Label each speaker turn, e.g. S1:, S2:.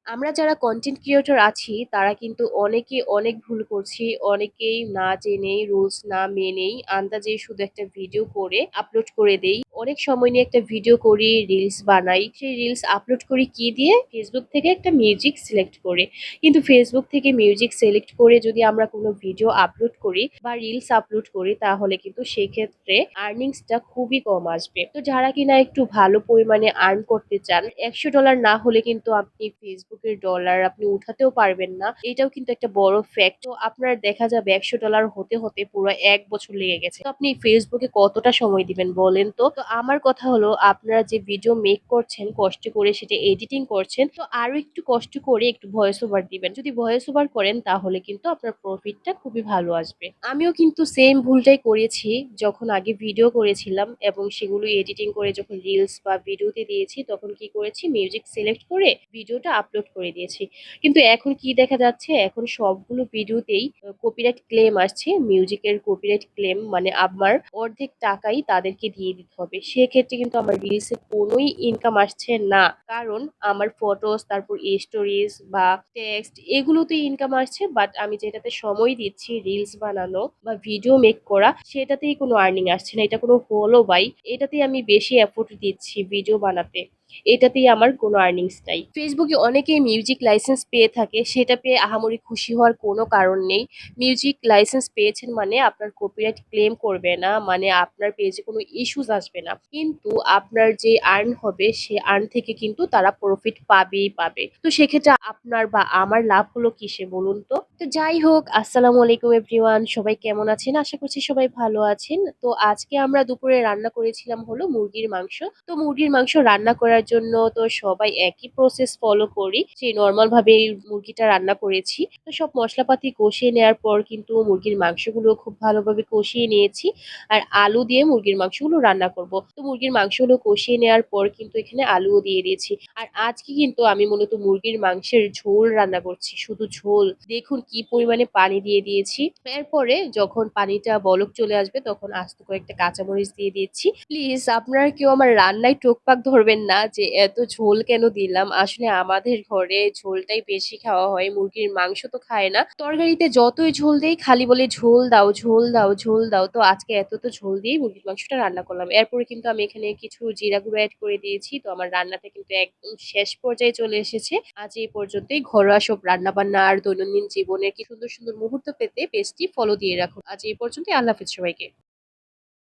S1: আমরা যারা content creator আছি তারা কিন্তু অনেকে অনেক ভুল করছি। অনেকেই না জেনেই রুলস না মেনেই আন্দাজে শুধু একটা ভিডিও করে আপলোড করে দেই। অনেক সময় নিয়ে একটা ভিডিও করি, রিলস বানাই। সেই রিলস আপলোড করি কি দিয়ে? ফেসবুক থেকে একটা মিউজিক সিলেক্ট করে। কিন্তু ফেসবুক থেকে মিউজিক সিলেক্ট করে যদি আমরা কোনো ভিডিও আপলোড করি বা রিলস আপলোড করি তাহলে কিন্তু সেক্ষেত্রে আর্নিংসটা খুবই কম আসবে। তো যারা কিনা একটু ভালো পরিমাণে আর্ন করতে চান, $100 না হলে কিন্তু আপনি ফেসবুকের ডলার আপনি উঠাতেও পারবেন না। এটাও কিন্তু একটা বড় ফ্যাক্ট। তো আপনার দেখা যাবে $100 হতে, হতে পুরো ১ বছর লেগে গেছে। তো আপনি ফেসবুকে কতটা সময় দিবেন বলেন তো? তো আমার কথা হলো আপনারা যে ভিডিও মেক করছেন, কষ্ট করে সেটা এডিটিং করছেন, তো আরো একটু কষ্ট করে একটু ভয়েস ওভার দিবেন। যদি ভয়েস ওভার করেন তাহলে কিন্তু আপনার প্রফিটটা খুবই ভালো আসবে। আমিও কিন্তু সেম ভুলটাই করেছি যখন আগে ভিডিও করেছিলাম এবং সেগুলো এডিটিং করে যখন রিলস বা ভিডিওতে দিয়েছি তখন কি করেছি মিউজিক সিলেক্ট করে ভিডিওটা আপলোড করে দিয়েছি। কিন্তু এখন কি দেখা যাচ্ছে এখন সবগুলো ভিডিওতেই কপিরাইট ক্লেম আসছে। মিউজিকের কপিরাইট ক্লেম মানে আমার অর্ধেক টাকাই তাদেরকে দিয়ে দিতে হবে। সেক্ষেত্রে কিন্তু আমার রিলসে কোনোই ইনকাম আসছে না। কারণ আমার ফটোস তারপর স্টোরিজ বা টেক্সট এগুলোতে ইনকাম আসছে বাট আমি যেটাতে সময় দিচ্ছি রিলস বানানো বা ভিডিও মেক করা সেটাতেই কোনো আর্নিং আসছে না। এটা কোনো হলো ভাই? এটাতেই আমি বেশি এফোর্ট দিচ্ছি ভিডিও বানাতে। এটাতেই আমার কোনো আর্নিংস নাই। ফেসবুকে অনেকেই মিউজিক লাইসেন্স পেয়ে থাকে। সেটা পেয়ে আহামরি খুশি হওয়ার কোনো কারণ নেই। মিউজিক লাইসেন্স পেয়েছেন মানে আপনার কপিরাইট ক্লেম করবে না। মানে আপনার পেজে কোনো ইস্যুস আসবে না। কিন্তু আপনার যে আর্ন হবে সে আর্ন থেকে কিন্তু তারা প্রফিট পাবেই পাবে। তো সেক্ষেত্রে আপনার বা আমার লাভ হলো কিসে বলুন তো? তো যাই হোক আসসালামু আলাইকুম এভরিওয়ান। সবাই কেমন আছেন? আশা করছি সবাই ভালো আছেন। তো আজকে আমরা দুপুরে রান্না করেছিলাম হলো মুরগির মাংস। তো মুরগির মাংস রান্না করার জন্য তো সবাই একই প্রসেস ফলো করি। সেই নরমাল ভাবেই মুরগিটা রান্না করেছি। তো সব মশলাপাতি কষিয়ে নেওয়ার পর কিন্তু মুরগির মাংসগুলো খুব ভালোভাবে কষিয়ে নিয়েছি। আর আলু দিয়ে মুরগির মাংসগুলো রান্না করব। তো মুরগির মাংসগুলো কষিয়ে নেওয়ার পর কিন্তু এখানে আলুও দিয়ে দিয়েছি। আর আজকে কিন্তু আমি মূলত মুরগির মাংসের ঝোল রান্না করছি। শুধু ঝোল। দেখুন কি পরিমাণে পানি দিয়ে দিয়েছি। এরপরে যখন পানিটা বলক চলে আসবে তখন আস্ত কয়েকটা কাঁচামরিচ দিয়ে দিচ্ছি। প্লিজ আপনারা কেউ আমার রান্নায় টোকপাক ধরবেন না যে এত ঝোল কেন দিলাম। আসলে আমাদের ঘরে ঝোলটাই বেশি খাওয়া হয়। মুরগির মাংস তো খায় না। তরকারিতে যতই ঝোল দেই খালি বলে ঝোল দাও, ঝোল দাও, ঝোল দাও। তো আজকে এত তো ঝোল দিয়েই মুরগির মাংসটা রান্না করলাম। এরপরে কিন্তু আমি এখানে কিছু জিরা গুঁড়ো এড করে দিয়েছি। তো আমার রান্নাটা কিন্তু একদম শেষ পর্যায়ে চলে এসেছে। আজ এই পর্যন্তই। ঘরোয়া সব রান্না-বান্না আর দৈনন্দিন জীবনের কি সুন্দর, সুন্দর মুহূর্ত পেতে পেজটি ফলো দিয়ে রাখুন। আজ এই পর্যন্তই। আল্লাহ হাফেজ সবাইকে।